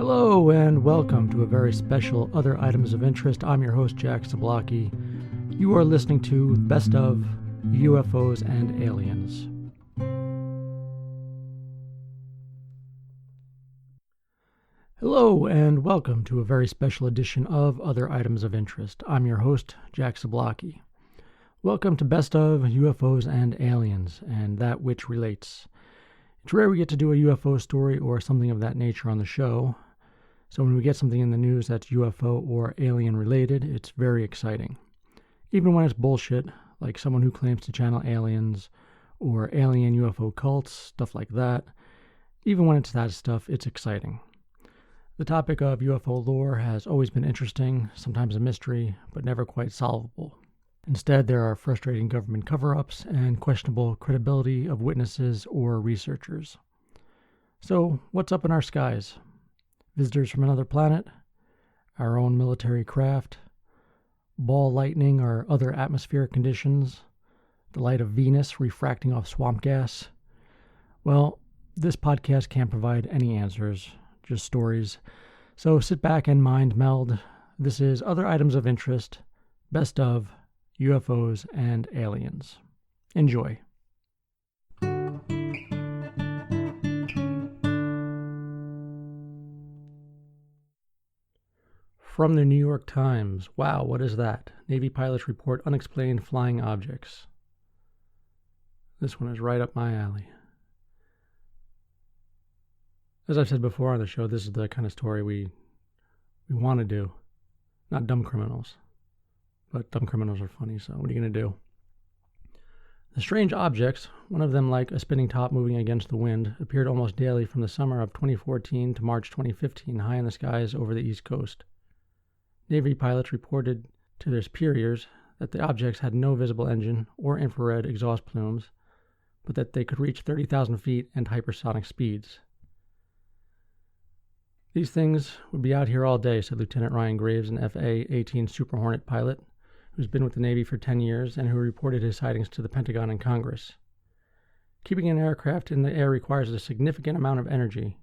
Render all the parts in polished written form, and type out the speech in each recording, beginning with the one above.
Hello and welcome to a very special Other Items of Interest. I'm your host, Jack Zablocki. You are listening to Best of UFOs and Aliens. Hello and welcome to a very special edition of Other Items of Interest. I'm your host, Jack Zablocki. Welcome to Best of UFOs and Aliens, and that which relates. It's rare we get to do a UFO story or something of that nature on the show. So when we get something in the news that's UFO or alien related, it's very exciting. Even when it's bullshit, like someone who claims to channel aliens or alien UFO cults, stuff like that, even when it's that stuff, it's exciting. The topic of UFO lore has always been interesting, sometimes a mystery, but never quite solvable. Instead, there are frustrating government cover-ups and questionable credibility of witnesses or researchers. So, what's up in our skies? Visitors from another planet? Our own military craft? Ball lightning or other atmospheric conditions? The light of Venus refracting off swamp gas? Well, this podcast can't provide any answers, just stories. So sit back and mind meld. This is Other Items of Interest, Best of UFOs and Aliens. Enjoy. From the New York Times. Wow, what is that? Navy pilots report unexplained flying objects. This one is right up my alley. As I've said before on the show, this is the kind of story we want to do. Not dumb criminals. But dumb criminals are funny, so what are you going to do? The strange objects, one of them like a spinning top moving against the wind, appeared almost daily from the summer of 2014 to March 2015 high in the skies over the East Coast. Navy pilots reported to their superiors that the objects had no visible engine or infrared exhaust plumes, but that they could reach 30,000 feet and hypersonic speeds. These things would be out here all day, said Lieutenant Ryan Graves, an FA-18 Super Hornet pilot, who's been with the Navy for 10 years and who reported his sightings to the Pentagon and Congress. Keeping an aircraft in the air requires a significant amount of energy.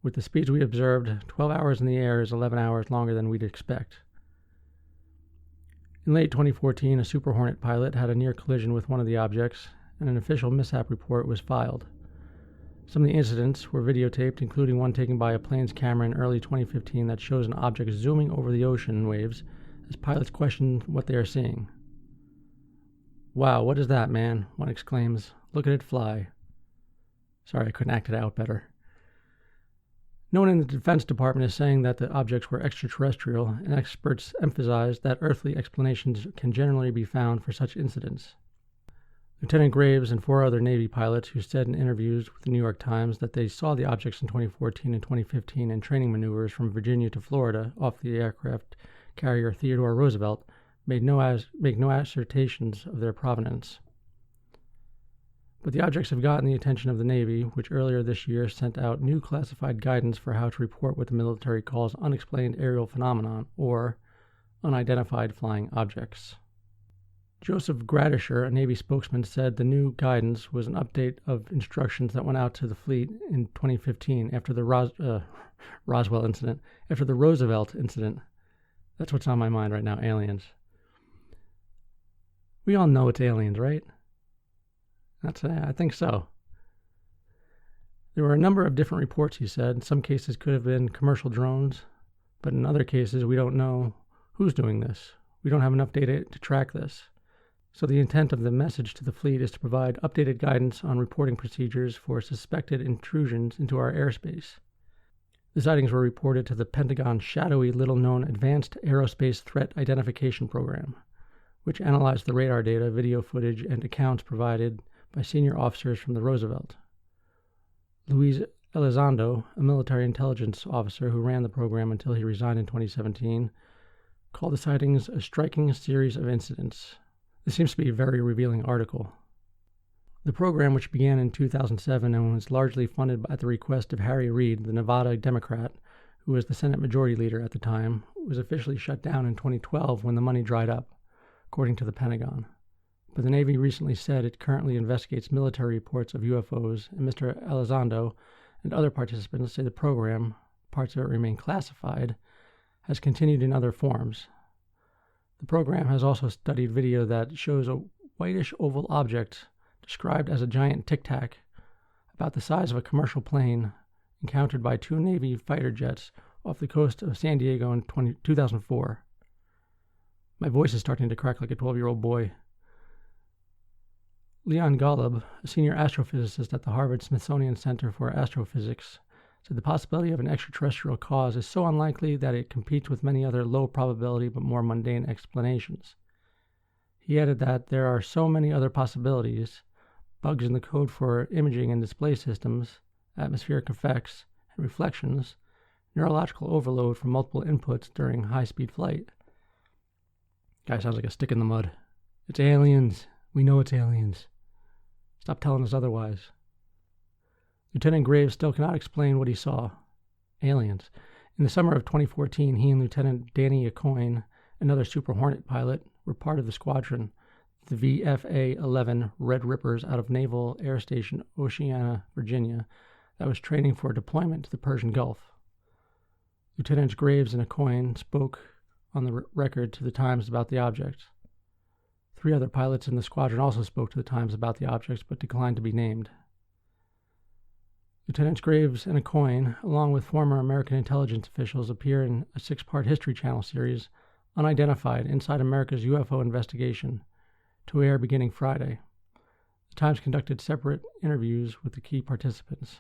With the speeds we observed, 12 hours in the air is 11 hours longer than we'd expect. In late 2014, a Super Hornet pilot had a near collision with one of the objects, and an official mishap report was filed. Some of the incidents were videotaped, including one taken by a plane's camera in early 2015 that shows an object zooming over the ocean waves as pilots question what they are seeing. "Wow, what is that, man?" one exclaims. "Look at it fly." Sorry, I couldn't act it out better. No one in the Defense Department is saying that the objects were extraterrestrial, and experts emphasize that earthly explanations can generally be found for such incidents. Lieutenant Graves and 4 other Navy pilots who said in interviews with the New York Times that they saw the objects in 2014 and 2015 in training maneuvers from Virginia to Florida off the aircraft carrier Theodore Roosevelt make no assertions of their provenance. But the objects have gotten the attention of the Navy, which earlier this year sent out new classified guidance for how to report what the military calls unexplained aerial phenomenon, or unidentified flying objects. Joseph Gradisher, a Navy spokesman, said the new guidance was an update of instructions that went out to the fleet in 2015 after the Roswell incident, after the Roosevelt incident. That's what's on my mind right now, aliens. We all know it's aliens, right? I think so. There were a number of different reports, he said. In some cases could have been commercial drones, but in other cases we don't know who's doing this. We don't have enough data to track this. So the intent of the message to the fleet is to provide updated guidance on reporting procedures for suspected intrusions into our airspace. The sightings were reported to the Pentagon's shadowy, little-known Advanced Aerospace Threat Identification Program, which analyzed the radar data, video footage, and accounts provided by senior officers from the Roosevelt. Luis Elizondo, a military intelligence officer who ran the program until he resigned in 2017, called the sightings a striking series of incidents. This seems to be a very revealing article. The program, which began in 2007 and was largely funded at the request of Harry Reid, the Nevada Democrat, who was the Senate Majority Leader at the time, was officially shut down in 2012 when the money dried up, according to the Pentagon. But the Navy recently said it currently investigates military reports of UFOs, and Mr. Elizondo and other participants say the program, parts of it remain classified, has continued in other forms. The program has also studied video that shows a whitish oval object described as a giant tic-tac, about the size of a commercial plane, encountered by 2 Navy fighter jets off the coast of San Diego in 2004. My voice is starting to crack like a 12-year-old boy. Leon Golub, a senior astrophysicist at the Harvard-Smithsonian Center for Astrophysics, said the possibility of an extraterrestrial cause is so unlikely that it competes with many other low-probability but more mundane explanations. He added that there are so many other possibilities, bugs in the code for imaging and display systems, atmospheric effects and reflections, neurological overload from multiple inputs during high-speed flight. Guy sounds like a stick in the mud. It's aliens. We know it's aliens. Stop telling us otherwise. Lieutenant Graves still cannot explain what he saw. Aliens. In the summer of 2014, he and Lieutenant Danny Acoin, another Super Hornet pilot, were part of the squadron, the VFA-11 Red Rippers out of Naval Air Station Oceana, Virginia, that was training for deployment to the Persian Gulf. Lieutenants Graves and Acoin spoke on the record to the Times about the objects. 3 other pilots in the squadron also spoke to the Times about the objects, but declined to be named. Lieutenants Graves and Acoin, along with former American intelligence officials, appear in a 6-part History Channel series, Unidentified, Inside America's UFO Investigation, to air beginning Friday. The Times conducted separate interviews with the key participants.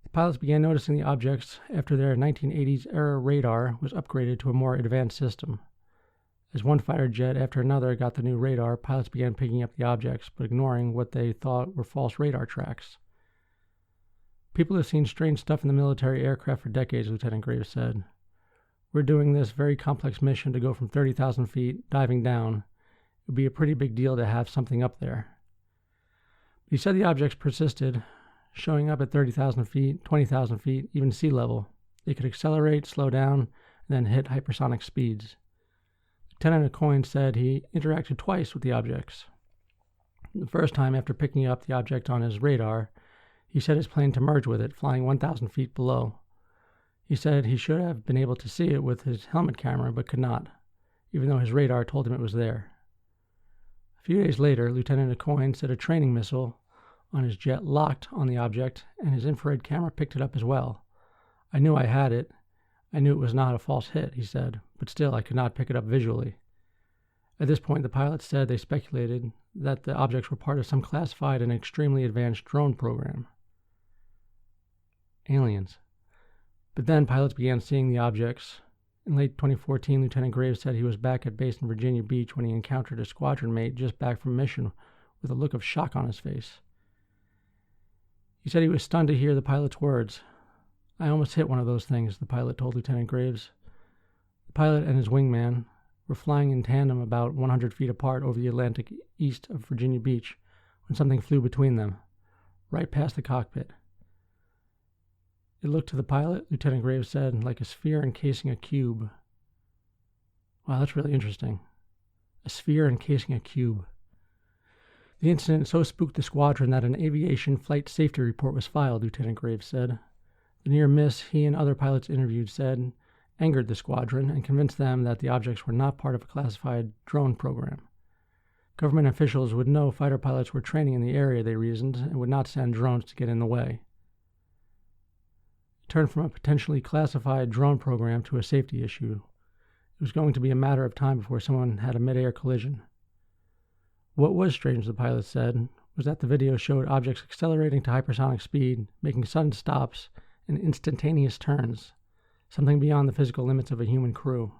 The pilots began noticing the objects after their 1980s-era radar was upgraded to a more advanced system. As one fighter jet after another got the new radar, pilots began picking up the objects, but ignoring what they thought were false radar tracks. People have seen strange stuff in the military aircraft for decades, Lieutenant Graves said. We're doing this very complex mission to go from 30,000 feet, diving down. It would be a pretty big deal to have something up there. He said the objects persisted, showing up at 30,000 feet, 20,000 feet, even sea level. They could accelerate, slow down, and then hit hypersonic speeds. Lieutenant Acoin said he interacted twice with the objects. The first time, after picking up the object on his radar, he set his plane to merge with it, flying 1,000 feet below. He said he should have been able to see it with his helmet camera, but could not, even though his radar told him it was there. A few days later, Lieutenant Acoin said a training missile on his jet locked on the object, and his infrared camera picked it up as well. I knew I had it. I knew it was not a false hit, he said, but still I could not pick it up visually. At this point, the pilots said they speculated that the objects were part of some classified and extremely advanced drone program. Aliens. But then pilots began seeing the objects. In late 2014, Lieutenant Graves said he was back at base in Virginia Beach when he encountered a squadron mate just back from mission with a look of shock on his face. He said he was stunned to hear the pilot's words. I almost hit one of those things, the pilot told Lieutenant Graves. The pilot and his wingman were flying in tandem about 100 feet apart over the Atlantic east of Virginia Beach when something flew between them, right past the cockpit. It looked to the pilot, Lieutenant Graves said, like a sphere encasing a cube. Wow, that's really interesting. A sphere encasing a cube. The incident so spooked the squadron that an aviation flight safety report was filed, Lieutenant Graves said. The near miss he and other pilots interviewed said angered the squadron and convinced them that the objects were not part of a classified drone program. Government officials would know fighter pilots were training in the area, they reasoned, and would not send drones to get in the way. It turned from a potentially classified drone program to a safety issue. It was going to be a matter of time before someone had a mid-air collision. What was strange, the pilot said, was that the video showed objects accelerating to hypersonic speed, making sudden stops and instantaneous turns, something beyond the physical limits of a human crew.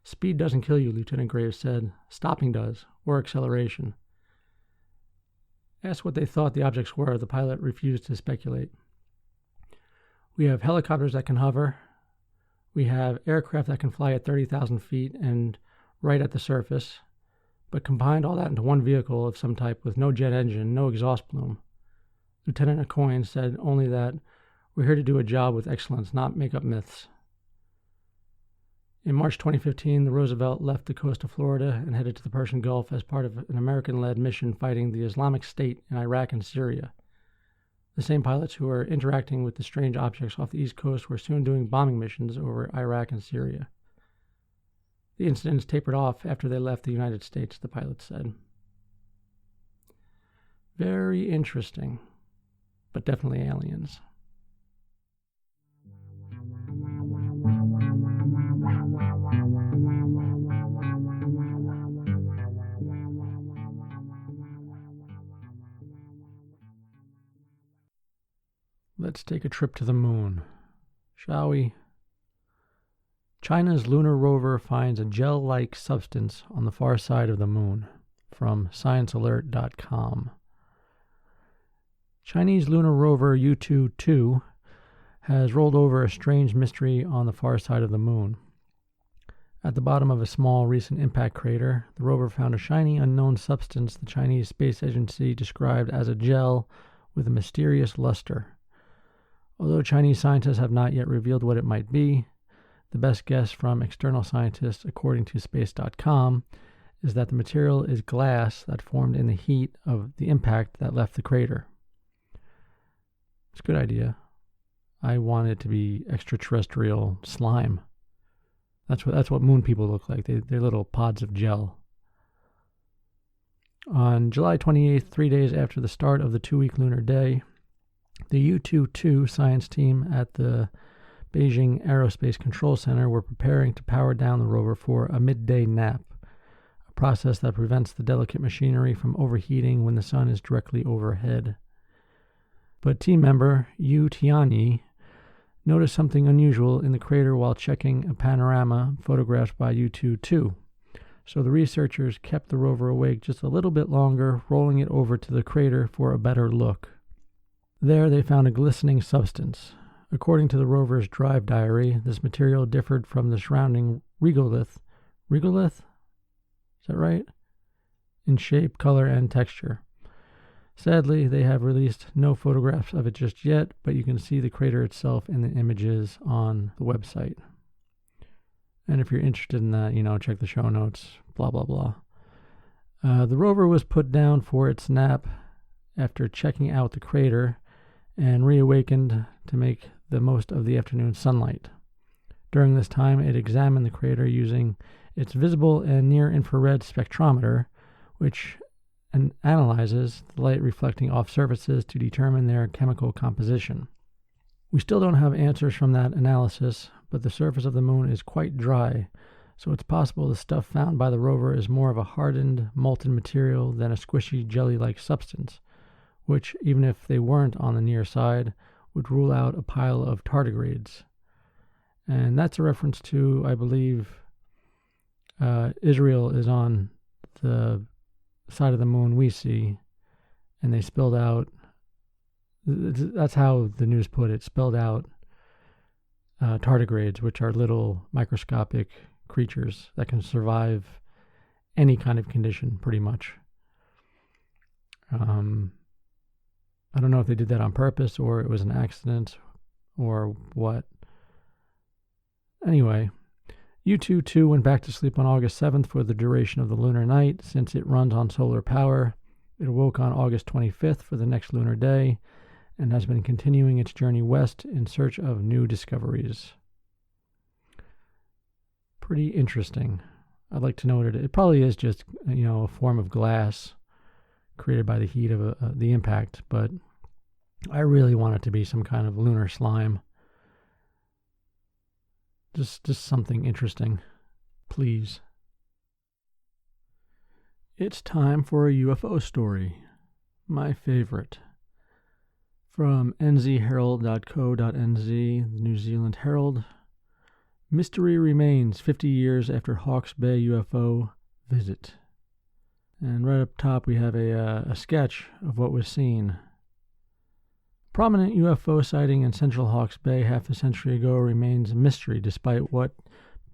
Speed doesn't kill you, Lieutenant Graves said. Stopping does, or acceleration. Asked what they thought the objects were, the pilot refused to speculate. We have helicopters that can hover. We have aircraft that can fly at 30,000 feet and right at the surface, but combined all that into one vehicle of some type with no jet engine, no exhaust plume. Lieutenant Acoin said only that we're here to do a job with excellence, not make up myths. In March 2015, the Roosevelt left the coast of Florida and headed to the Persian Gulf as part of an American-led mission fighting the Islamic State in Iraq and Syria. The same pilots who were interacting with the strange objects off the East Coast were soon doing bombing missions over Iraq and Syria. The incidents tapered off after they left the United States, the pilots said. Very interesting, but definitely aliens. Let's take a trip to the moon, shall we? China's lunar rover finds a gel-like substance on the far side of the moon, from sciencealert.com. Chinese lunar rover Yutu-2 has rolled over a strange mystery on the far side of the moon. At the bottom of a small recent impact crater, the rover found a shiny unknown substance the Chinese Space Agency described as a gel with a mysterious luster. Although Chinese scientists have not yet revealed what it might be, the best guess from external scientists, according to Space.com, is that the material is glass that formed in the heat of the impact that left the crater. It's a good idea. I want it to be extraterrestrial slime. That's what moon people look like. They're little pods of gel. On July 28th, 3 days after the start of the 2-week lunar day, the Yutu-2 science team at the Beijing Aerospace Control Center were preparing to power down the rover for a midday nap, a process that prevents the delicate machinery from overheating when the sun is directly overhead. But team member Yu Tianyi noticed something unusual in the crater while checking a panorama photographed by Yutu-2. So the researchers kept the rover awake just a little bit longer, rolling it over to the crater for a better look. There they found a glistening substance. According to the rover's drive diary, this material differed from the surrounding regolith. Regolith? Is that right? In shape, color, and texture. Sadly, they have released no photographs of it just yet, but you can see the crater itself in the images on the website. And if you're interested in that, check the show notes, blah, blah, blah. The rover was put down for its nap after checking out the crater and reawakened to make the most of the afternoon sunlight. During this time, it examined the crater using its visible and near-infrared spectrometer, which analyzes the light reflecting off surfaces to determine their chemical composition. We still don't have answers from that analysis, but the surface of the moon is quite dry, so it's possible the stuff found by the rover is more of a hardened, molten material than a squishy, jelly-like substance, which, even if they weren't on the near side, would rule out a pile of tardigrades. And that's a reference to, I believe, Israel is on the side of the moon we see, and they spilled out, that's how the news put it, spilled out tardigrades, which are little microscopic creatures that can survive any kind of condition, pretty much. I don't know if they did that on purpose or it was an accident or what. Anyway, Yutu-2 went back to sleep on August 7th for the duration of the lunar night. Since it runs on solar power, it awoke on August 25th for the next lunar day and has been continuing its journey west in search of new discoveries. Pretty interesting. I'd like to know what it is. It probably is just, a form of glass created by the heat of the impact, but I really want it to be some kind of lunar slime. Just something interesting, please. It's time for a UFO story, my favorite. From nzherald.co.nz, the New Zealand Herald. Mystery remains 50 years after Hawke's Bay UFO visit. And right up top we have a sketch of what was seen. Prominent UFO sighting in central Hawke's Bay half a century ago remains a mystery despite what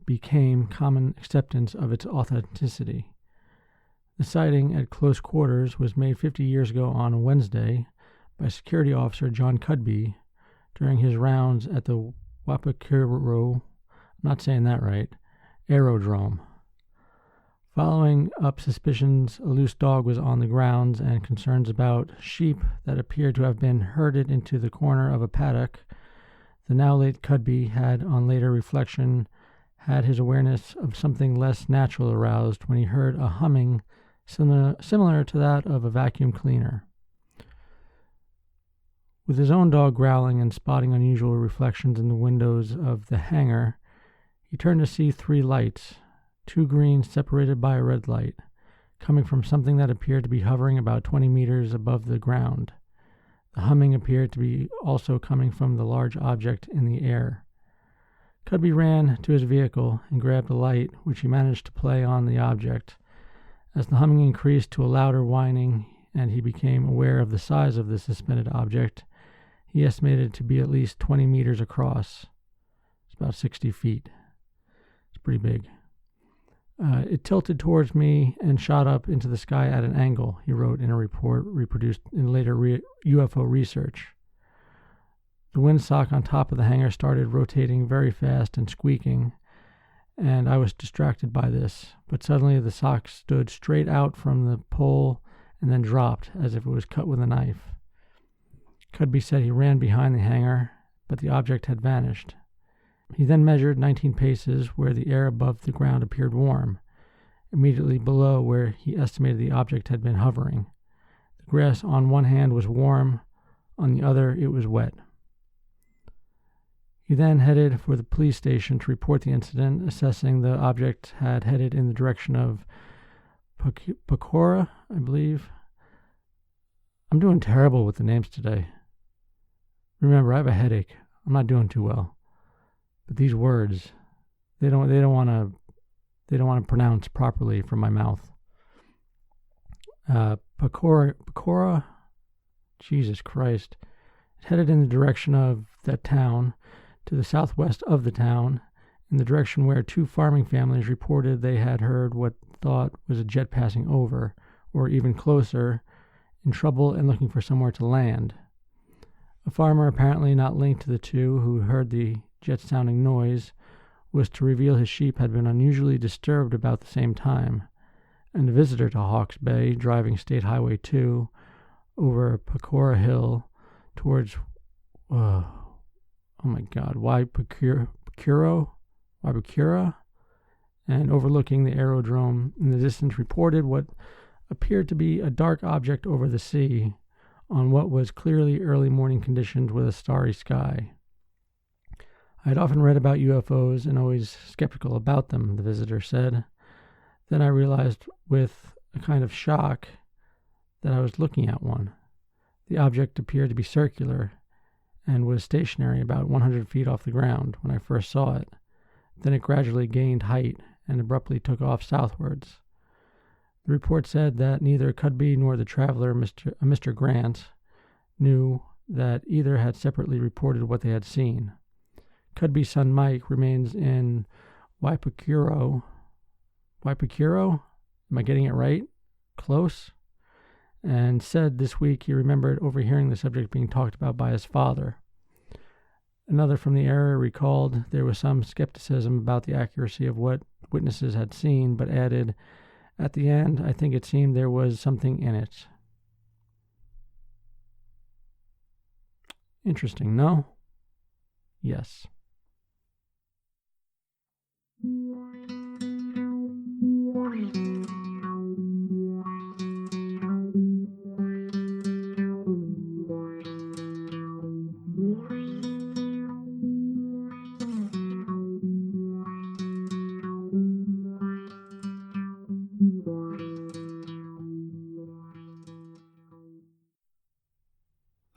became common acceptance of its authenticity. The sighting at close quarters was made 50 years ago on Wednesday by security officer John Cudby during his rounds at the Wapakiro, I'm not saying that right, aerodrome. Following up suspicions, a loose dog was on the grounds, and concerns about sheep that appeared to have been herded into the corner of a paddock. The now late Cudby had, on later reflection, had his awareness of something less natural aroused when he heard a humming similar to that of a vacuum cleaner. With his own dog growling and spotting unusual reflections in the windows of the hangar, he turned to see 3 lights, 2 green separated by a red light, coming from something that appeared to be hovering about 20 meters above the ground. The humming appeared to be also coming from the large object in the air. Cudby ran to his vehicle and grabbed a light, which he managed to play on the object. As the humming increased to a louder whining and he became aware of the size of the suspended object, he estimated it to be at least 20 meters across. It's about 60 feet. It's pretty big. It tilted towards me and shot up into the sky at an angle, he wrote in a report reproduced in later UFO research. The windsock on top of the hangar started rotating very fast and squeaking, and I was distracted by this, but suddenly the sock stood straight out from the pole and then dropped as if it was cut with a knife. Cudby said he ran behind the hangar, but the object had vanished. He then measured 19 paces where the air above the ground appeared warm, immediately below where he estimated the object had been hovering. The grass on one hand was warm, on the other it was wet. He then headed for the police station to report the incident, assessing the object had headed in the direction of Pecora, I believe. I'm doing terrible with the names today. Remember, I have a headache. I'm not doing too well. But these words, they don't want to pronounce properly from my mouth. Pecora, Jesus Christ, it headed in the direction of that town, to the southwest of the town, in the direction where 2 farming families reported they had heard what thought was a jet passing over, or even closer, in trouble and looking for somewhere to land. A farmer, apparently not linked to the 2 who heard the jet-sounding noise, was to reveal his sheep had been unusually disturbed about the same time, and a visitor to Hawke's Bay, driving State Highway 2 over Pecora Hill towards, Waipukura, and overlooking the aerodrome in the distance, reported what appeared to be a dark object over the sea on what was clearly early morning conditions with a starry sky. I had often read about UFOs and always skeptical about them, the visitor said. Then I realized with a kind of shock that I was looking at one. The object appeared to be circular and was stationary about 100 feet off the ground when I first saw it. Then it gradually gained height and abruptly took off southwards. The report said that neither Cudby nor the traveler, Mr. Grant, knew that either had separately reported what they had seen. Cudby's son Mike remains in Waipukuro. Am I getting it right? Close? And said this week he remembered overhearing the subject being talked about by his father. Another from the area recalled there was some skepticism about the accuracy of what witnesses had seen, but added, "At the end, I think it seemed there was something in it." Interesting, no? Yes.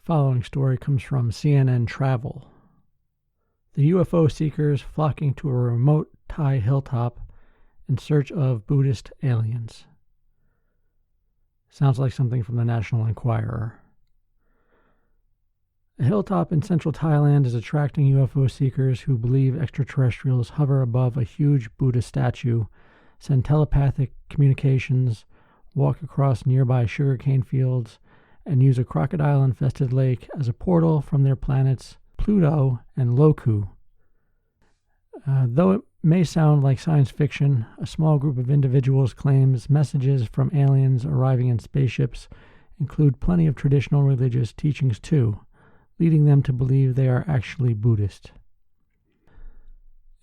Following story comes from CNN Travel. The UFO seekers flocking to a remote Thai hilltop in search of Buddhist aliens. Sounds like something from the National Enquirer. A hilltop in central Thailand is attracting UFO seekers who believe extraterrestrials hover above a huge Buddha statue, send telepathic communications, walk across nearby sugarcane fields, and use a crocodile-infested lake as a portal from their planets Pluto and Loku. Though it may sound like science fiction, a small group of individuals claims messages from aliens arriving in spaceships include plenty of traditional religious teachings too, leading them to believe they are actually Buddhist.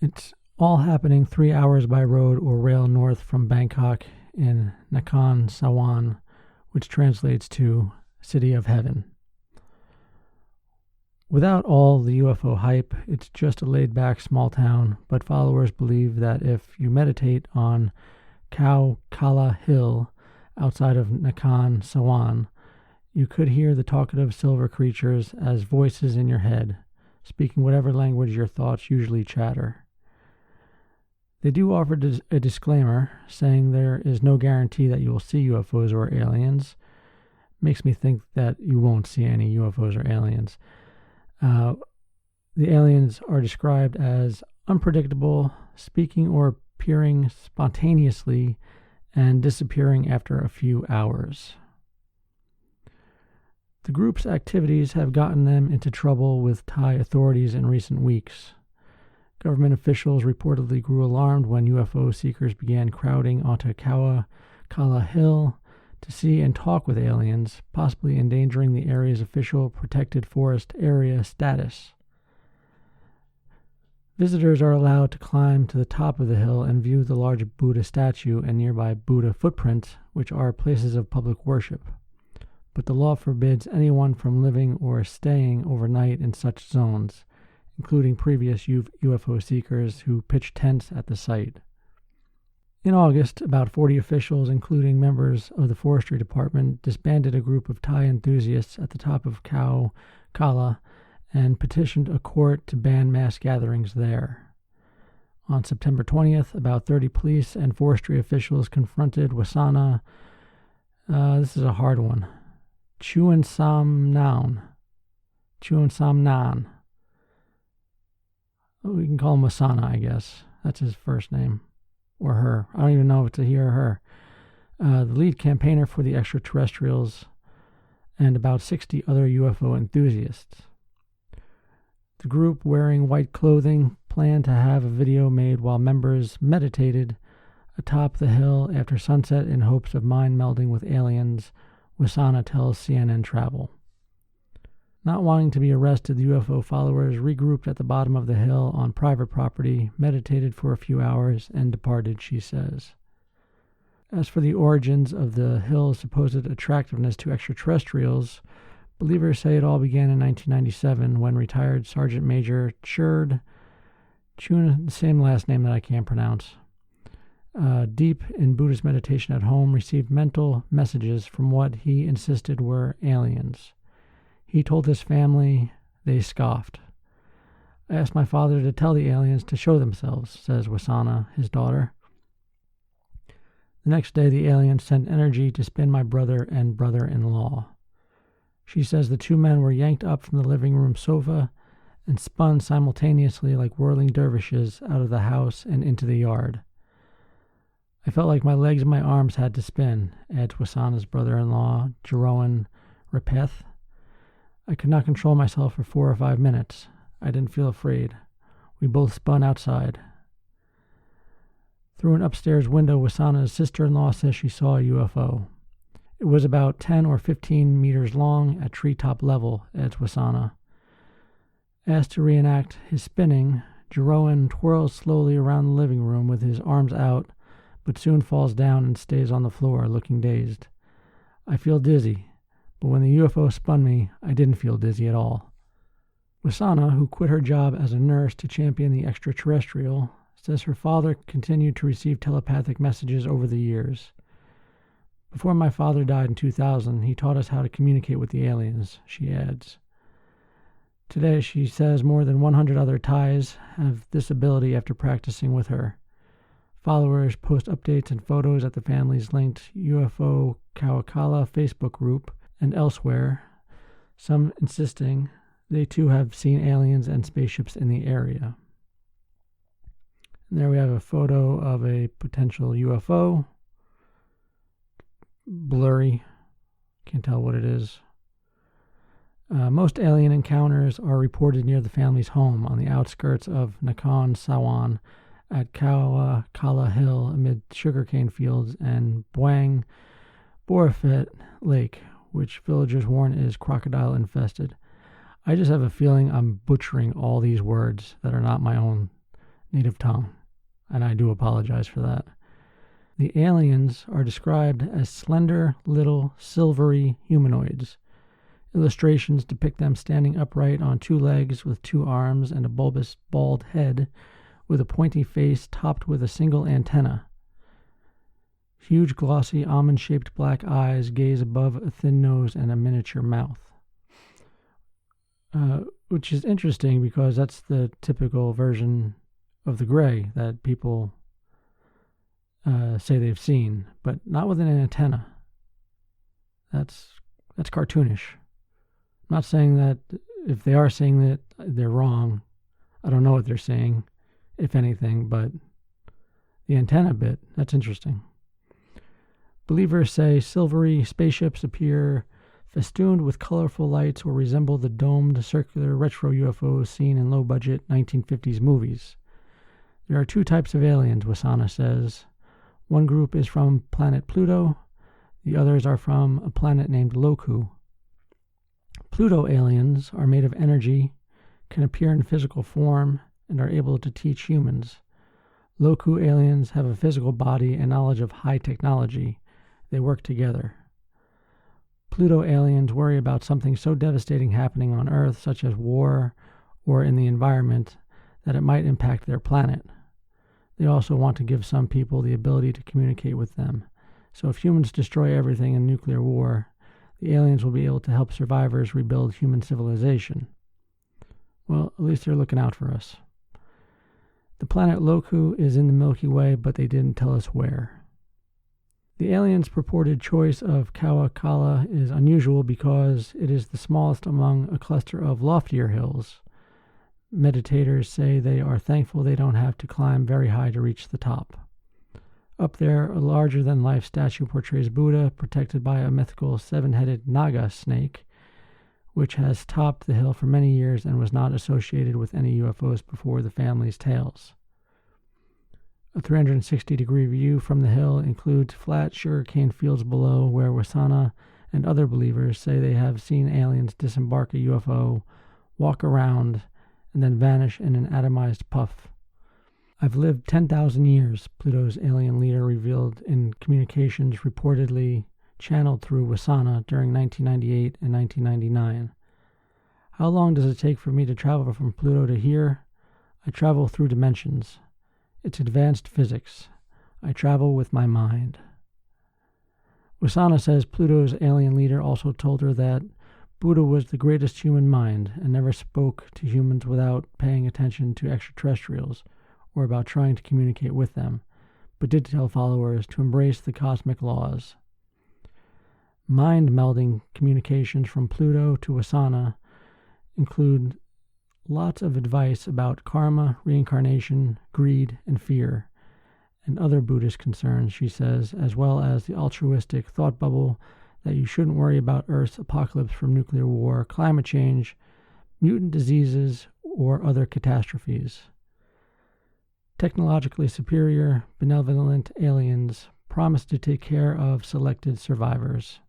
It's all happening 3 hours by road or rail north from Bangkok in Nakhon Sawan, which translates to City of Heaven. Without all the UFO hype, it's just a laid-back small town, but followers believe that if you meditate on Khao Kala Hill outside of Nakhon Sawan, you could hear the talkative silver creatures as voices in your head, speaking whatever language your thoughts usually chatter. They do offer a disclaimer saying there is no guarantee that you will see UFOs or aliens. Makes me think that you won't see any UFOs or aliens. The aliens are described as unpredictable, speaking or appearing spontaneously, and disappearing after a few hours. The group's activities have gotten them into trouble with Thai authorities in recent weeks. Government officials reportedly grew alarmed when UFO seekers began crowding onto Khao Kala Hill to see and talk with aliens, possibly endangering the area's official protected forest area status. Visitors are allowed to climb to the top of the hill and view the large Buddha statue and nearby Buddha footprints, which are places of public worship. But the law forbids anyone from living or staying overnight in such zones, including previous UFO seekers who pitched tents at the site. In August, about 40 officials, including members of the Forestry Department, disbanded a group of Thai enthusiasts at the top of Khao Kala and petitioned a court to ban mass gatherings there. On September 20th, about 30 police and forestry officials confronted Wasana, this is a hard one, Chuan Sam Nan. We can call him Wasana, I guess. That's his first name. Or her. I don't even know if it's a he or her. The lead campaigner for the extraterrestrials and about 60 other UFO enthusiasts. The group, wearing white clothing, planned to have a video made while members meditated atop the hill after sunset in hopes of mind melding with aliens, Wasana tells CNN Travel. Not wanting to be arrested, the UFO followers regrouped at the bottom of the hill on private property, meditated for a few hours, and departed, she says. As for the origins of the hill's supposed attractiveness to extraterrestrials, believers say it all began in 1997 when retired Sergeant Major Chun, the same last name that I can't pronounce, deep in Buddhist meditation at home, received mental messages from what he insisted were aliens. He told his family. They scoffed. I asked my father to tell the aliens to show themselves, says Wasana, his daughter. The next day, the aliens sent energy to spin my brother and brother-in-law. She says the two men were yanked up from the living room sofa and spun simultaneously like whirling dervishes out of the house and into the yard. I felt like my legs and my arms had to spin, adds Wasana's brother-in-law, Jeroen Repeth. I could not control myself for 4 or 5 minutes. I didn't feel afraid. We both spun outside. Through an upstairs window, Wasana's sister-in-law says she saw a UFO. It was about 10 or 15 meters long at treetop level, adds Wasana. Asked to reenact his spinning, Jeroen twirls slowly around the living room with his arms out, but soon falls down and stays on the floor, looking dazed. I feel dizzy. But when the UFO spun me, I didn't feel dizzy at all. Wasana, who quit her job as a nurse to champion the extraterrestrial, says her father continued to receive telepathic messages over the years. Before my father died in 2000, he taught us how to communicate with the aliens, she adds. Today, she says more than 100 other Thais have this ability after practicing with her. Followers post updates and photos at the family's linked UFO Khao Kala Facebook group and elsewhere, some insisting they too have seen aliens and spaceships in the area. And there we have a photo of a potential UFO. Blurry. Can't tell what it is. Most alien encounters are reported near the family's home on the outskirts of Nakhon Sawan, at Kala Hill amid sugarcane fields, and Buang Borafet Lake, which villagers warn is crocodile infested. I just have a feeling I'm butchering all these words that are not my own native tongue, and I do apologize for that. The aliens are described as slender, little, silvery humanoids. Illustrations depict them standing upright on two legs with two arms and a bulbous, bald head with a pointy face topped with a single antenna. Huge, glossy, almond-shaped black eyes gaze above a thin nose and a miniature mouth. Which is interesting because that's the typical version of the gray that people say they've seen, but not with an antenna. That's cartoonish. I'm not saying that if they are saying that they're wrong. I don't know what they're saying, if anything, but the antenna bit, that's interesting. Believers say silvery spaceships appear festooned with colorful lights or resemble the domed, circular retro UFOs seen in low-budget 1950s movies. There are two types of aliens, Wasana says. One group is from planet Pluto. The others are from a planet named Loku. Pluto aliens are made of energy, can appear in physical form, and are able to teach humans. Loku aliens have a physical body and knowledge of high technology. They work together. Pluto aliens worry about something so devastating happening on Earth, such as war or in the environment, that it might impact their planet. They also want to give some people the ability to communicate with them. So if humans destroy everything in nuclear war, the aliens will be able to help survivors rebuild human civilization. Well, at least they're looking out for us. The planet Loku is in the Milky Way, but they didn't tell us where. The aliens' purported choice of Kawakala is unusual because it is the smallest among a cluster of loftier hills. Meditators say they are thankful they don't have to climb very high to reach the top. Up there, a larger-than-life statue portrays Buddha protected by a mythical seven-headed Naga snake, which has topped the hill for many years and was not associated with any UFOs before the family's tales. A 360-degree view from the hill includes flat sugarcane fields below, where Wasana and other believers say they have seen aliens disembark a UFO, walk around, and then vanish in an atomized puff. I've lived 10,000 years, Pluto's alien leader revealed in communications reportedly channeled through Wasana during 1998 and 1999. How long does it take for me to travel from Pluto to here? I travel through dimensions. It's advanced physics. I travel with my mind. Wasana says Pluto's alien leader also told her that Buddha was the greatest human mind and never spoke to humans without paying attention to extraterrestrials or about trying to communicate with them, but did tell followers to embrace the cosmic laws. Mind-melding communications from Pluto to Wasana include lots of advice about karma, reincarnation, greed, and fear, and other Buddhist concerns, she says, as well as the altruistic thought bubble that you shouldn't worry about Earth's apocalypse from nuclear war, climate change, mutant diseases, or other catastrophes. Technologically superior, benevolent aliens promise to take care of selected survivors.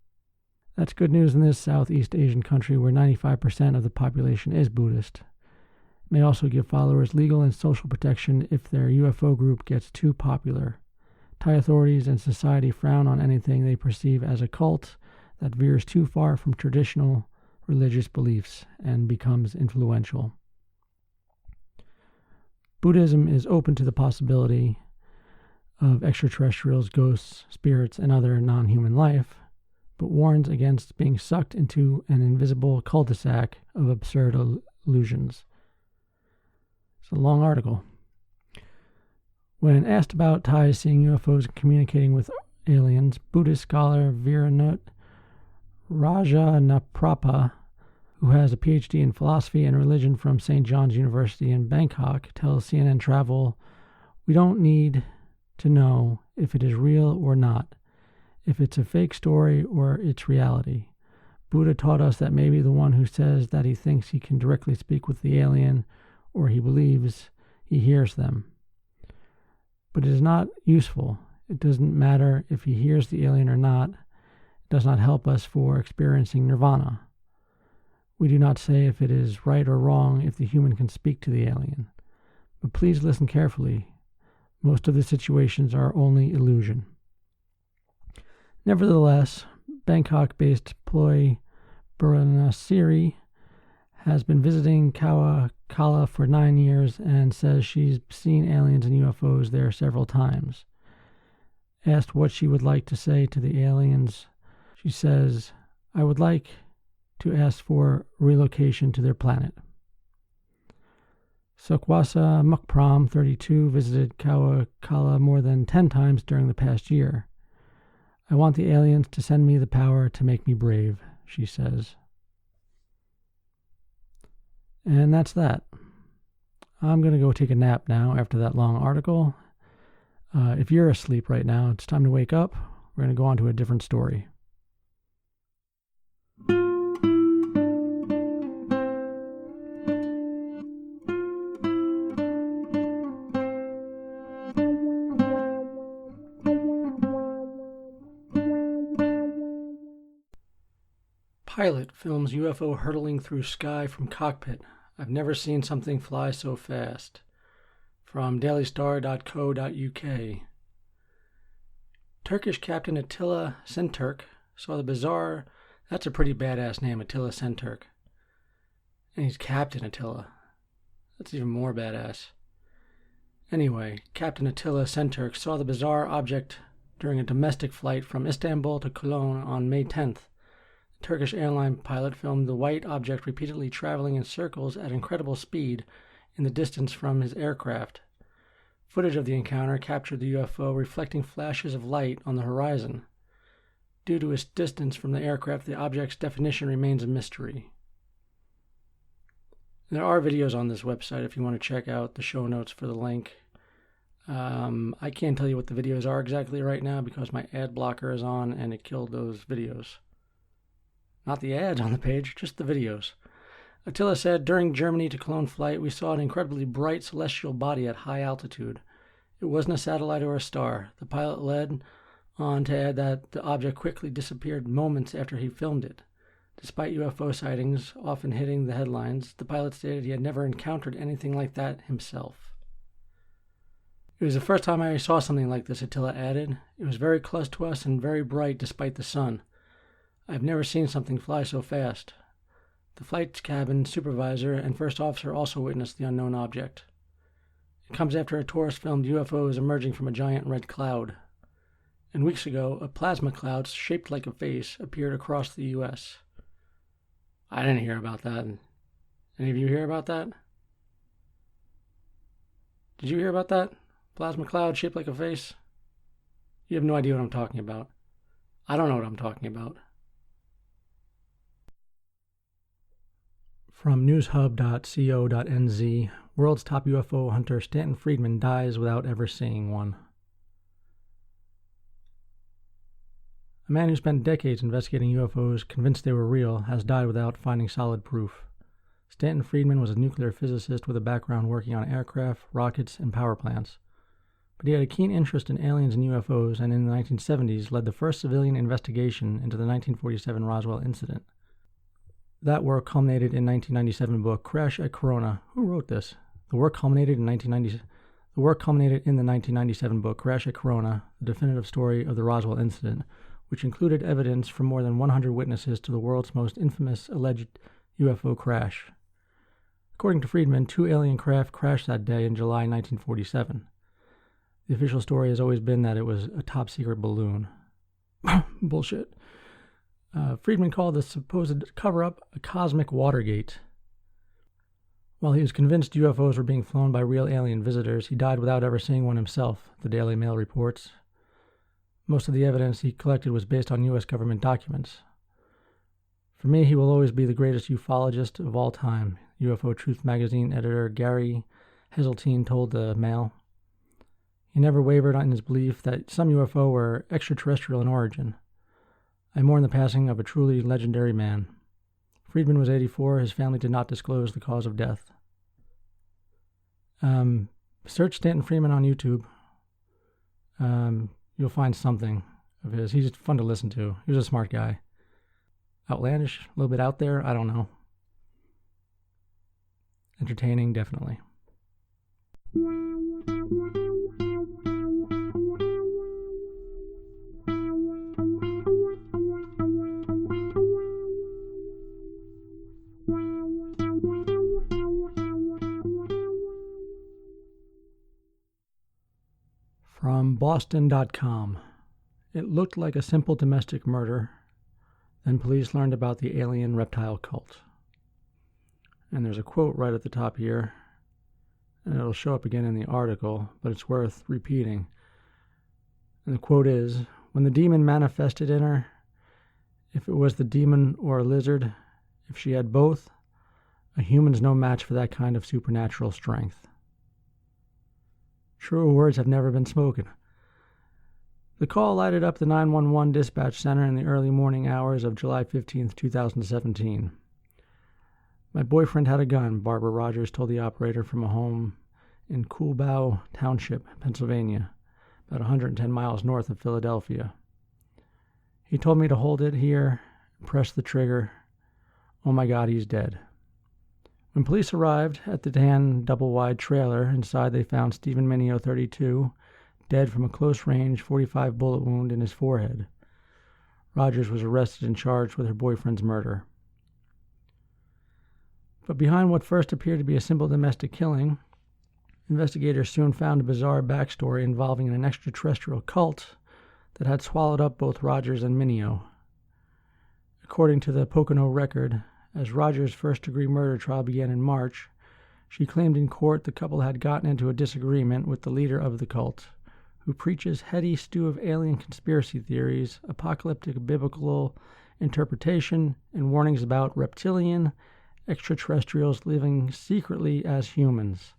That's good news in this Southeast Asian country where 95% of the population is Buddhist. It may also give followers legal and social protection if their UFO group gets too popular. Thai authorities and society frown on anything they perceive as a cult that veers too far from traditional religious beliefs and becomes influential. Buddhism is open to the possibility of extraterrestrials, ghosts, spirits, and other non-human life, but warns against being sucked into an invisible cul-de-sac of absurd illusions. It's a long article. When asked about Thais seeing UFOs and communicating with aliens, Buddhist scholar Viranut Rajanaprapa, who has a PhD in philosophy and religion from St. John's University in Bangkok, tells CNN Travel, "We don't need to know if it is real or not, if it's a fake story or it's reality. Buddha taught us that maybe the one who says that he thinks he can directly speak with the alien or he believes he hears them. But it is not useful. It doesn't matter if he hears the alien or not. It does not help us for experiencing nirvana. We do not say if it is right or wrong if the human can speak to the alien. But please listen carefully. Most of the situations are only illusion. Nevertheless, Bangkok-based Ploy Buranasiri has been visiting Kala for 9 years and says she's seen aliens and UFOs there several times. Asked what she would like to say to the aliens, she says, "I would like to ask for relocation to their planet." Sukwasa Mukpram, 32, visited Kala more than 10 times during the past year. "I want the aliens to send me the power to make me brave," she says. And that's that. I'm going to go take a nap now after that long article. If you're asleep right now, it's time to wake up. We're going to go on to a different story. Pilot films UFO hurtling through sky from cockpit. I've never seen something fly so fast. From dailystar.co.uk. Turkish Captain Attila Şentürk saw the bizarre... That's a pretty badass name, Attila Şentürk. And he's Captain Attila. That's even more badass. Anyway, Captain Attila Şentürk saw the bizarre object during a domestic flight from Istanbul to Cologne on May 10th. The Turkish airline pilot filmed the white object repeatedly traveling in circles at incredible speed in the distance from his aircraft. Footage of the encounter captured the UFO reflecting flashes of light on the horizon. Due to its distance from the aircraft, the object's definition remains a mystery. There are videos on this website if you want to check out the show notes for the link. I can't tell you what the videos are exactly right now because my ad blocker is on and it killed those videos. Not the ads on the page, just the videos. Attila said, "During Germany to Cologne flight, we saw an incredibly bright celestial body at high altitude. It wasn't a satellite or a star." The pilot led on to add that the object quickly disappeared moments after he filmed it. Despite UFO sightings often hitting the headlines, the pilot stated he had never encountered anything like that himself. "It was the first time I saw something like this," Attila added. "It was very close to us and very bright despite the sun. I've never seen something fly so fast." The flight cabin supervisor and first officer also witnessed the unknown object. It comes after a tourist filmed UFOs emerging from a giant red cloud. And weeks ago, a plasma cloud shaped like a face appeared across the U.S. I didn't hear about that. Any of you hear about that? Did you hear about that? Plasma cloud shaped like a face? You have no idea what I'm talking about. I don't know what I'm talking about. From newshub.co.nz, world's top UFO hunter Stanton Friedman dies without ever seeing one. A man who spent decades investigating UFOs, convinced they were real, has died without finding solid proof. Stanton Friedman was a nuclear physicist with a background working on aircraft, rockets, and power plants. But he had a keen interest in aliens and UFOs, and in the 1970s led the first civilian investigation into the 1947 Roswell incident. That work culminated in 1997 book Crash at Corona. Who wrote this? The work culminated in the 1997 book Crash at Corona, the definitive story of the Roswell incident, which included evidence from more than 100 witnesses to the world's most infamous alleged UFO crash. According to Friedman, 2 alien craft crashed that day in July 1947. The official story has always been that it was a top-secret balloon. Bullshit. Friedman called the supposed cover-up a cosmic Watergate. While he was convinced UFOs were being flown by real alien visitors, he died without ever seeing one himself, the Daily Mail reports. Most of the evidence he collected was based on U.S. government documents. For me, he will always be the greatest ufologist of all time, UFO Truth magazine editor Gary Heseltine told the Mail. He never wavered in his belief that some UFO were extraterrestrial in origin. I mourn the passing of a truly legendary man. Friedman was 84. His family did not disclose the cause of death. Search Stanton Friedman on YouTube. you'll find something of his. He's fun to listen to. He was a smart guy. Outlandish, a little bit out there, I don't know. Entertaining, definitely. From Boston.com. It looked like a simple domestic murder. Then police learned about the alien reptile cult. And there's a quote right at the top here. And it'll show up again in the article, but it's worth repeating. And the quote is, "When the demon manifested in her, if it was the demon or a lizard, if she had both, a human's no match for that kind of supernatural strength." Truer words have never been spoken. The call lighted up the 911 dispatch center in the early morning hours of July 15th, 2017. "My boyfriend had a gun," Barbara Rogers told the operator from a home in Coolbaugh Township, Pennsylvania, about 110 miles north of Philadelphia. "He told me to hold it here, press the trigger. Oh my God, he's dead." When police arrived at the tan double-wide trailer, inside they found Stephen Mineo, 32, dead from a close-range .45 bullet wound in his forehead. Rogers was arrested and charged with her boyfriend's murder. But behind what first appeared to be a simple domestic killing, investigators soon found a bizarre backstory involving an extraterrestrial cult that had swallowed up both Rogers and Mineo. According to the Pocono Record, as Rogers' first-degree murder trial began in March, she claimed in court the couple had gotten into a disagreement with the leader of the cult, who preaches heady stew of alien conspiracy theories, apocalyptic biblical interpretation, and warnings about reptilian extraterrestrials living secretly as humans.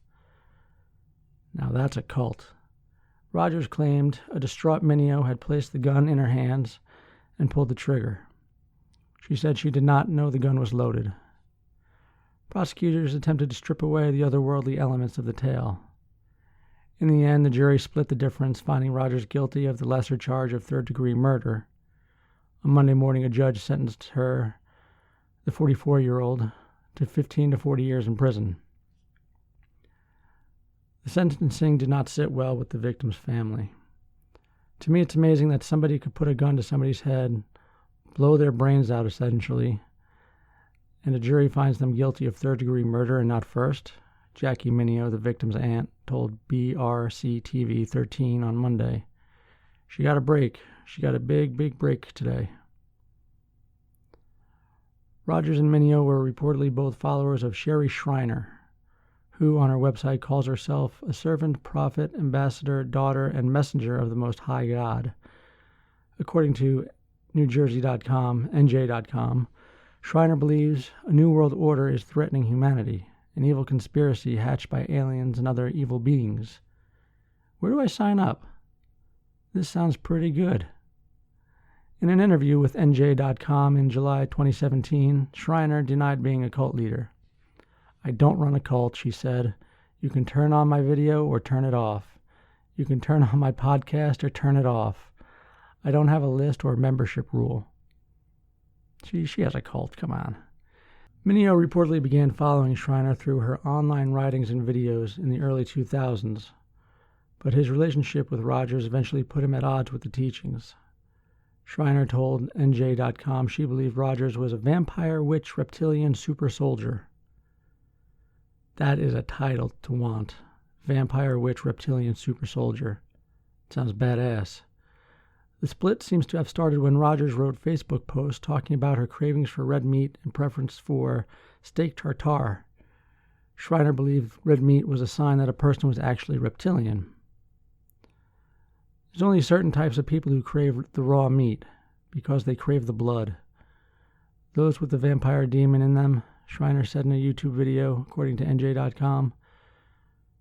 Now that's a cult. Rogers claimed a distraught Mineo had placed the gun in her hands and pulled the trigger. She said she did not know the gun was loaded. Prosecutors attempted to strip away the otherworldly elements of the tale. In the end, the jury split the difference, finding Rogers guilty of the lesser charge of third-degree murder. On Monday morning, a judge sentenced her, the 44-year-old, to 15 to 40 years in prison. The sentencing did not sit well with the victim's family. To me, it's amazing that somebody could put a gun to somebody's head, blow their brains out essentially, and a jury finds them guilty of third-degree murder and not first, Jackie Mineo, the victim's aunt, told BRC-TV 13 on Monday. She got a break. She got a big, big break today. Rogers and Mineo were reportedly both followers of Sherry Shriner, who on her website calls herself a servant, prophet, ambassador, daughter, and messenger of the Most High God. According to NewJersey.com, NJ.com, Shriner believes a new world order is threatening humanity, an evil conspiracy hatched by aliens and other evil beings. Where do I sign up? This sounds pretty good. In an interview with NJ.com in July 2017, Shriner denied being a cult leader. "I don't run a cult," she said. "You can turn on my video or turn it off. You can turn on my podcast or turn it off. I don't have a list or membership rule." She has a cult, come on. Mineo reportedly began following Shriner through her online writings and videos in the early 2000s, but his relationship with Rogers eventually put him at odds with the teachings. Shriner told NJ.com she believed Rogers was a vampire, witch, reptilian super soldier. That is a title to want. Vampire, witch, reptilian super soldier. Sounds badass. The split seems to have started when Rogers wrote Facebook posts talking about her cravings for red meat and preference for steak tartare. Shriner believed red meat was a sign that a person was actually reptilian. There's only certain types of people who crave the raw meat, because they crave the blood. Those with the vampire demon in them, Shriner said in a YouTube video, according to NJ.com.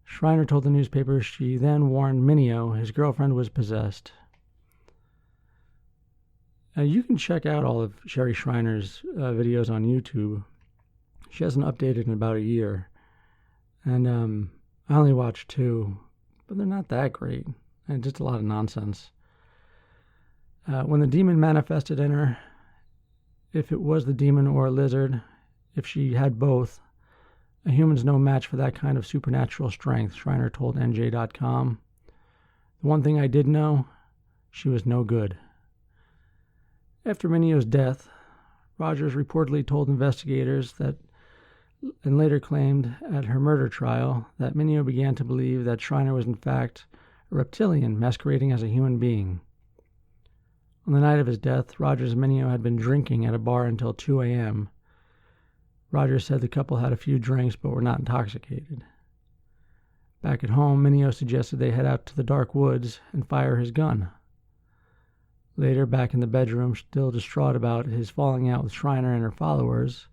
Shriner told the newspaper she then warned Mineo his girlfriend was possessed. You can check out all of Sherry Shriner's videos on YouTube. She hasn't updated in about a year. And I only watched 2, but they're not that great. and just a lot of nonsense. When the demon manifested in her, if it was the demon or a lizard, if she had both, a human's no match for that kind of supernatural strength, Schreiner told NJ.com. The one thing I did know, she was no good. After Mineo's death, Rogers reportedly told investigators that, and later claimed at her murder trial, that Mineo began to believe that Schreiner was in fact a reptilian masquerading as a human being. On the night of his death, Rogers and Mineo had been drinking at a bar until 2 a.m. Rogers said the couple had a few drinks but were not intoxicated. Back at home, Mineo suggested they head out to the dark woods and fire his gun. Later, back in the bedroom, still distraught about his falling out with Schreiner and her followers,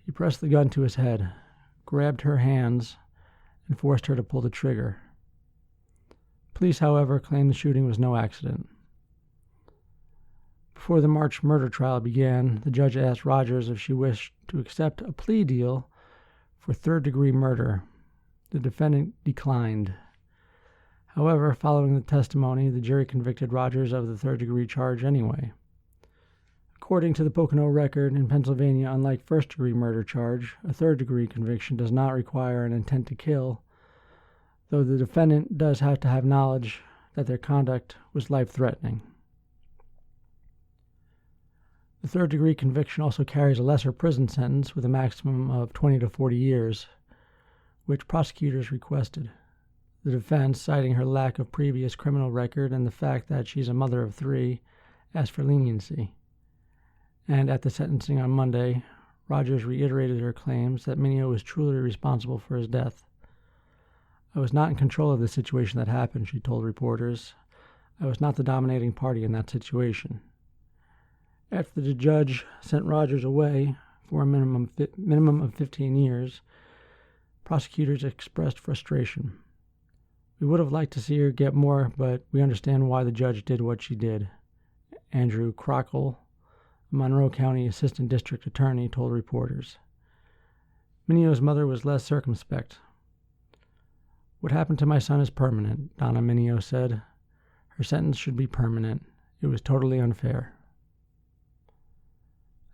he pressed the gun to his head, grabbed her hands, and forced her to pull the trigger. Police, however, claimed the shooting was no accident. Before the March murder trial began, the judge asked Rogers if she wished to accept a plea deal for third-degree murder. The defendant declined. However, following the testimony, the jury convicted Rogers of the third-degree charge anyway. According to the Pocono record, in Pennsylvania, unlike first-degree murder charge, a third-degree conviction does not require an intent to kill, though the defendant does have to have knowledge that their conduct was life-threatening. The third-degree conviction also carries a lesser prison sentence with a maximum of 20 to 40 years, which prosecutors requested. The defense, citing her lack of previous criminal record and the fact that she's a mother of 3, asked for leniency. And at the sentencing on Monday, Rogers reiterated her claims that Mineo was truly responsible for his death. I was not in control of the situation that happened, she told reporters. I was not the dominating party in that situation. After the judge sent Rogers away for a minimum of 15 years, prosecutors expressed frustration. We would have liked to see her get more, but we understand why the judge did what she did. Andrew Crockle, a Monroe County Assistant District Attorney, told reporters. Mineo's mother was less circumspect. What happened to my son is permanent, Donna Mineo said. Her sentence should be permanent. It was totally unfair.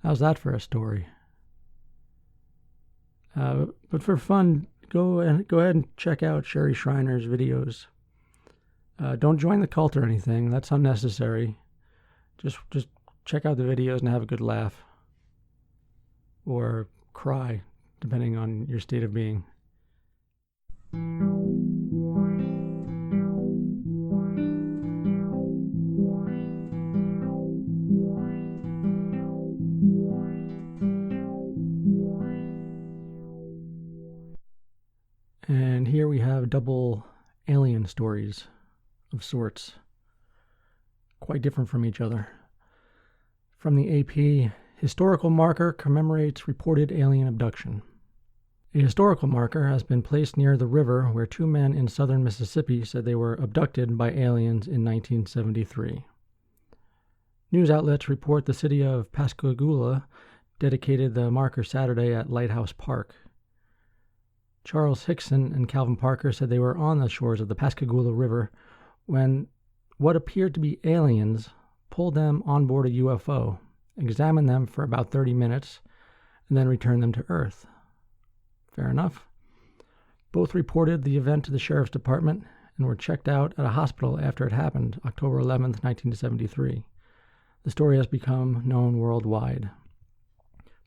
How's that for a story? But for fun, go ahead and check out Sherry Schreiner's videos. Don't join the cult or anything. That's unnecessary. Just check out the videos and have a good laugh. Or cry, depending on your state of being. And here we have double alien stories of sorts, quite different from each other. From the AP, historical marker commemorates reported alien abduction. A historical marker has been placed near the river where 2 men in southern Mississippi said they were abducted by aliens in 1973. News outlets report the city of Pascagoula dedicated the marker Saturday at Lighthouse Park. Charles Hickson and Calvin Parker said they were on the shores of the Pascagoula River when what appeared to be aliens pulled them on board a UFO, examined them for about 30 minutes, and then returned them to Earth. Fair enough. Both reported the event to the sheriff's department and were checked out at a hospital after it happened, October 11, 1973. The story has become known worldwide.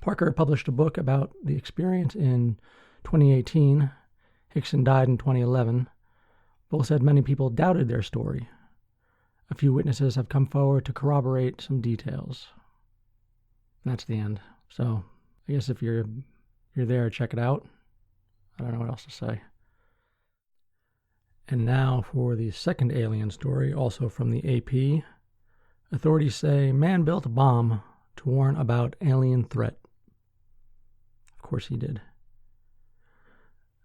Parker published a book about the experience in 2018. Hickson died in 2011. Both said many people doubted their story. A few witnesses have come forward to corroborate some details. And that's the end. So I guess if you're there, check it out. I don't know what else to say. And now for the second alien story, also from the AP. Authorities say man built a bomb to warn about alien threat. Of course he did.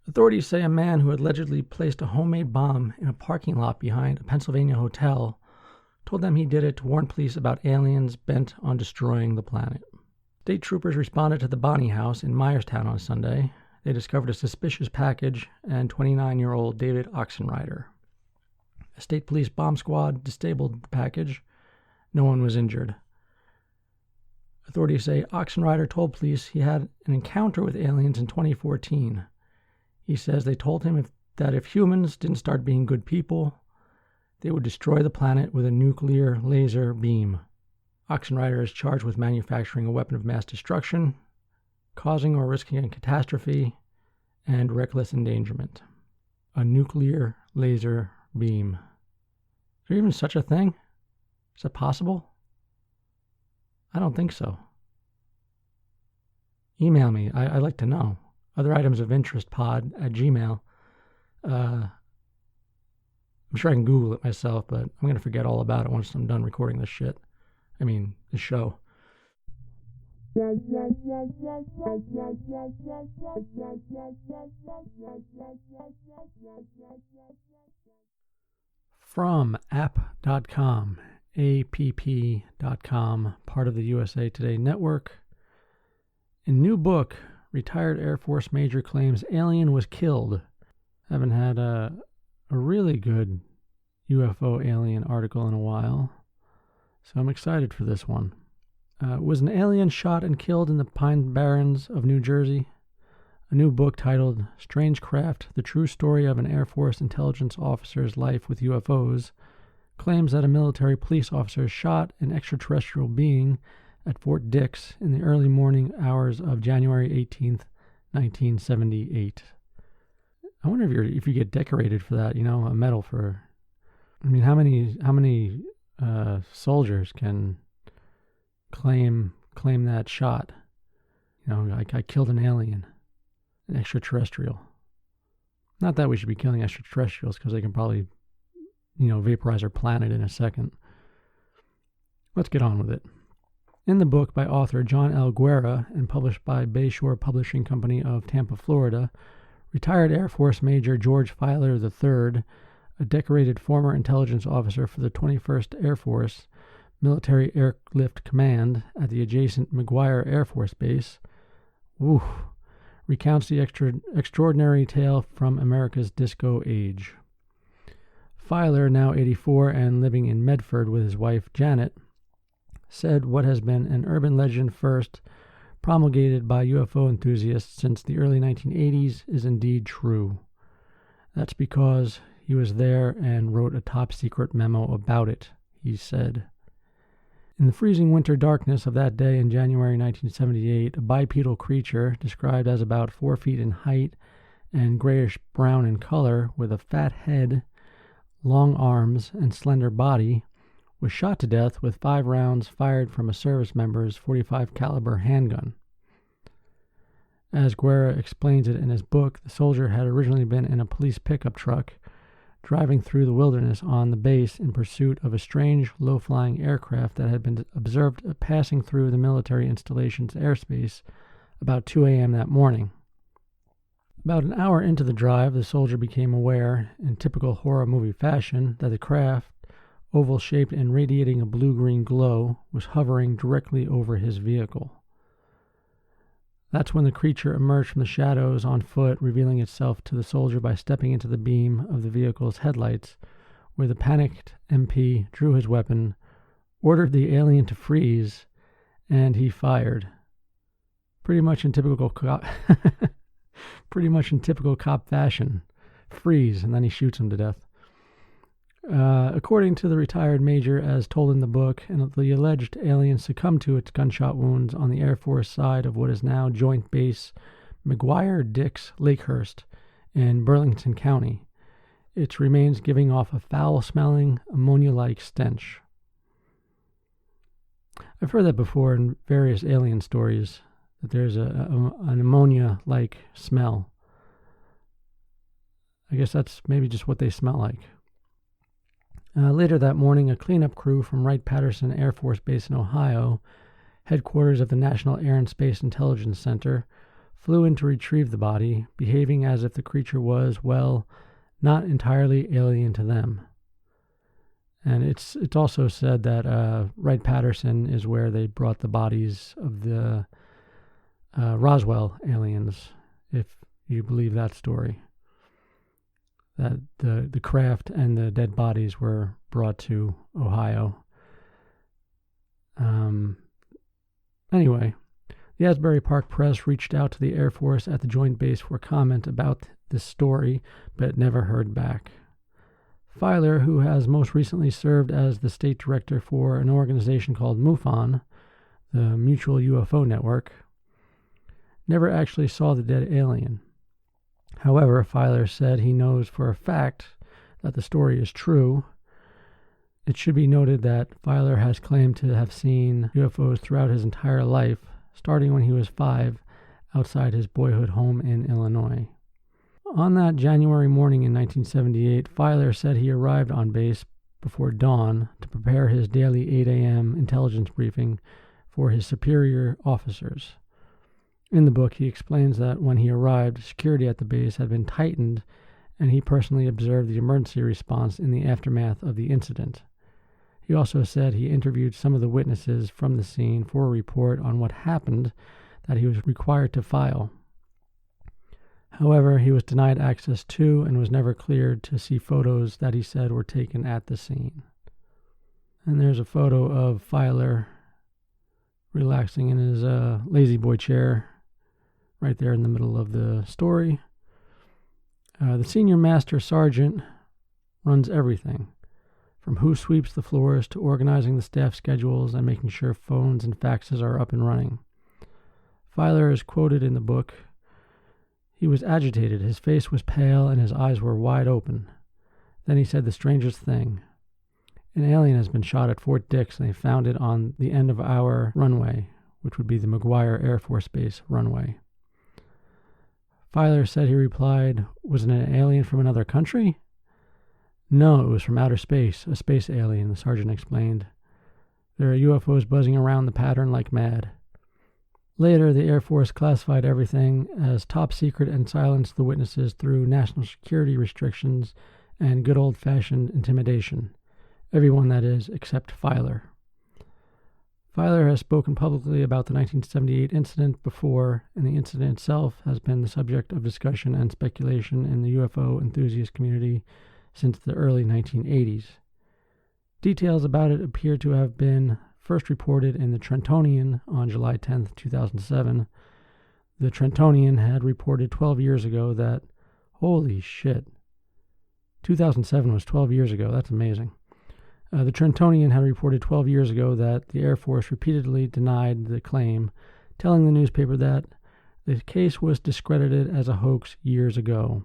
Authorities say a man who allegedly placed a homemade bomb in a parking lot behind a Pennsylvania hotel told them he did it to warn police about aliens bent on destroying the planet. State troopers responded to the Bonney House in Myerstown on Sunday. They discovered a suspicious package and 29-year-old David Oxenrider. A state police bomb squad disabled the package. No one was injured. Authorities say Oxenreider told police he had an encounter with aliens in 2014. He says they told him that if humans didn't start being good people, they would destroy the planet with a nuclear laser beam. Oxenreider is charged with manufacturing a weapon of mass destruction, causing or risking a catastrophe, and reckless endangerment. A nuclear laser beam. Is there even such a thing? Is that possible? I don't think so. Email me. I'd like to know. Other items of interest pod@gmail. I'm sure I can Google it myself, but I'm going to forget all about it once I'm done recording this shit. I mean, this show. From app.com, app.com, part of the USA Today Network. In new book, retired Air Force major claims alien was killed. Haven't had a really good UFO alien article in a while, so I'm excited for this one. Was an alien shot and killed in the Pine Barrens of New Jersey? A new book titled Strange Craft, The True Story of an Air Force Intelligence Officer's Life with UFOs claims that a military police officer shot an extraterrestrial being at Fort Dix in the early morning hours of January 18th, 1978. I wonder if you get decorated for that, a medal for... I mean, how many soldiers can claim that shot? I killed an alien, an extraterrestrial. Not that we should be killing extraterrestrials, because they can probably, vaporize our planet in a second. Let's get on with it. In the book by author John L. Guerra and published by Bayshore Publishing Company of Tampa, Florida, retired Air Force Major George Filer III, a decorated former intelligence officer for the 21st Air Force Military Airlift Command at the adjacent McGuire Air Force Base, recounts the extraordinary tale from America's disco age. Filer, now 84 and living in Medford with his wife Janet, said what has been an urban legend first promulgated by UFO enthusiasts since the early 1980s is indeed true. That's because he was there and wrote a top-secret memo about it, he said. In the freezing winter darkness of that day in January 1978, a bipedal creature, described as about 4 feet in height and grayish-brown in color, with a fat head, long arms, and slender body, was shot to death with 5 rounds fired from a service member's .45 caliber handgun. As Guerra explains it in his book, the soldier had originally been in a police pickup truck driving through the wilderness on the base in pursuit of a strange, low-flying aircraft that had been observed passing through the military installation's airspace about 2 a.m. that morning. About an hour into the drive, the soldier became aware, in typical horror movie fashion, that the craft, oval-shaped and radiating a blue-green glow, was hovering directly over his vehicle. That's when the creature emerged from the shadows on foot, revealing itself to the soldier by stepping into the beam of the vehicle's headlights, where the panicked MP drew his weapon, ordered the alien to freeze, and he fired. Pretty much in typical cop fashion. Freeze, and then he shoots him to death. According to the retired major, as told in the book, and the alleged alien succumbed to its gunshot wounds on the Air Force side of what is now Joint Base McGuire-Dix Lakehurst in Burlington County, its remains giving off a foul-smelling, ammonia-like stench. I've heard that before in various alien stories, that there's an ammonia-like smell. I guess that's maybe just what they smell like. Later that morning, a cleanup crew from Wright-Patterson Air Force Base in Ohio, headquarters of the National Air and Space Intelligence Center, flew in to retrieve the body, behaving as if the creature was, well, not entirely alien to them. And it's also said that Wright-Patterson is where they brought the bodies of the Roswell aliens, if you believe that story. that the craft and the dead bodies were brought to Ohio. Anyway, the Asbury Park Press reached out to the Air Force at the Joint Base for comment about this story, but never heard back. Filer, who has most recently served as the state director for an organization called MUFON, the Mutual UFO Network, never actually saw the dead alien. However, Filer said he knows for a fact that the story is true. It should be noted that Filer has claimed to have seen UFOs throughout his entire life, starting when he was 5, outside his boyhood home in Illinois. On that January morning in 1978, Filer said he arrived on base before dawn to prepare his daily 8 a.m. intelligence briefing for his superior officers. In the book, he explains that when he arrived, security at the base had been tightened, and he personally observed the emergency response in the aftermath of the incident. He also said he interviewed some of the witnesses from the scene for a report on what happened that he was required to file. However, he was denied access to and was never cleared to see photos that he said were taken at the scene. And there's a photo of Filer relaxing in his lazy boy chair right there in the middle of the story. The senior master sergeant runs everything, from who sweeps the floors to organizing the staff schedules and making sure phones and faxes are up and running. Filer is quoted in the book. He was agitated, his face was pale, and his eyes were wide open. Then he said the strangest thing. An alien has been shot at Fort Dix, and they found it on the end of our runway, which would be the McGuire Air Force Base runway. Filer said he replied, "Was it an alien from another country?" "No, it was from outer space, a space alien," the sergeant explained. "There are UFOs buzzing around the pattern like mad." Later, the Air Force classified everything as top secret and silenced the witnesses through national security restrictions and good old-fashioned intimidation. Everyone, that is, except Filer. Filer has spoken publicly about the 1978 incident before, and the incident itself has been the subject of discussion and speculation in the UFO enthusiast community since the early 1980s. Details about it appear to have been first reported in the Trentonian on July 10, 2007. The Trentonian had reported 12 years ago that, holy shit, 2007 was 12 years ago, that's amazing. The Trentonian had reported 12 years ago that the Air Force repeatedly denied the claim, telling the newspaper that the case was discredited as a hoax years ago.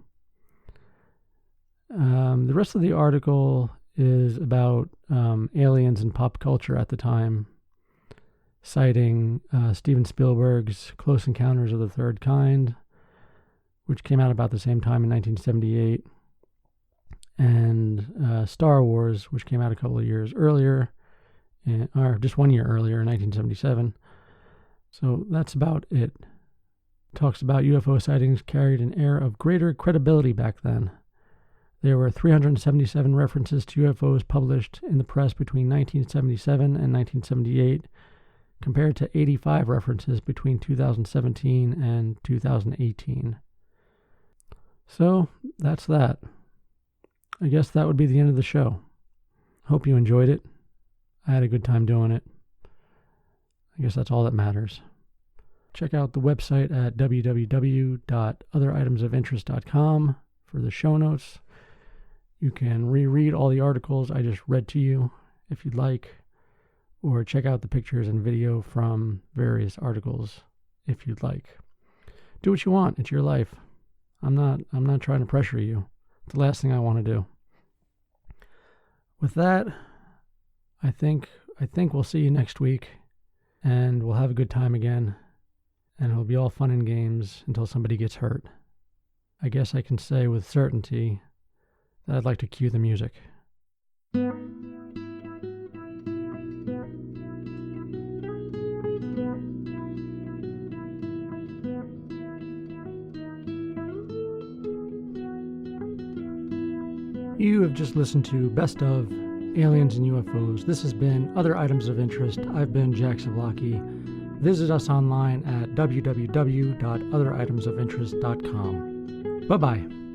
The rest of the article is about aliens and pop culture at the time, citing Steven Spielberg's Close Encounters of the Third Kind, which came out about the same time in 1978, and Star Wars, which came out a couple of years earlier, or just 1 year earlier in 1977. So that's about it. Talks about UFO sightings carried an air of greater credibility back then. There were 377 references to UFOs published in the press between 1977 and 1978, compared to 85 references between 2017 and 2018. So that's that. I guess that would be the end of the show. Hope you enjoyed it. I had a good time doing it. I guess that's all that matters. Check out the website at www.otheritemsofinterest.com for the show notes. You can reread all the articles I just read to you if you'd like, or check out the pictures and video from various articles if you'd like. Do what you want. It's your life. I'm not trying to pressure you. It's the last thing I want to do. With that, I think we'll see you next week, and we'll have a good time again, and it'll be all fun and games until somebody gets hurt. I guess I can say with certainty that I'd like to cue the music. You have just listened to Best of Aliens and UFOs. This has been Other Items of Interest. I've been Jack Zablocki. Visit us online at www.otheritemsofinterest.com. Bye-bye.